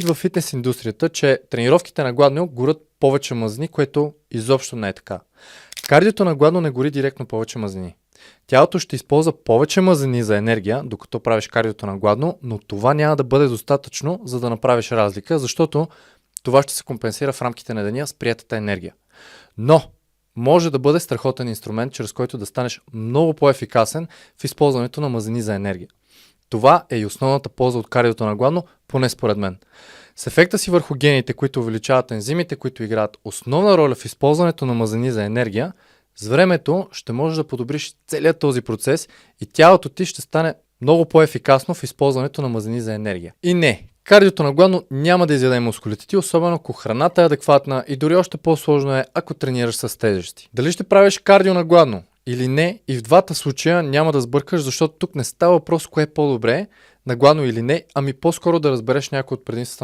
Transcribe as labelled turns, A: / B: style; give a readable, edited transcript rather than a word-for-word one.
A: В фитнес индустрията, че тренировките на гладно горят повече мазнини, което изобщо не е така. Кардиото на гладно не гори директно повече мазнини. Тялото ще използва повече мазнини за енергия, докато правиш кардиото на гладно, но това няма да бъде достатъчно, за да направиш разлика, защото това ще се компенсира в рамките на деня с приятата енергия. Но може да бъде страхотен инструмент, чрез който да станеш много по-ефикасен в използването на мазнини за енергия. Това е и основната полза от кардиото на гладно, поне според мен. С ефекта си върху гените, които увеличават ензимите, които играят основна роля в използването на мазнини за енергия, с времето ще можеш да подобриш целият този процес и тялото ти ще стане много по-ефикасно в използването на мазнини за енергия. И не, кардиото на гладно няма да изяде мускулите ти, особено ако храната е адекватна и дори още по-сложно е, ако тренираш с тежести. Дали ще правиш кардио на гладно или не, и в двата случая няма да сбъркаш, защото тук не става въпрос кое е по-добре, на гладно или не, ами по-скоро да разбереш някои от предимствата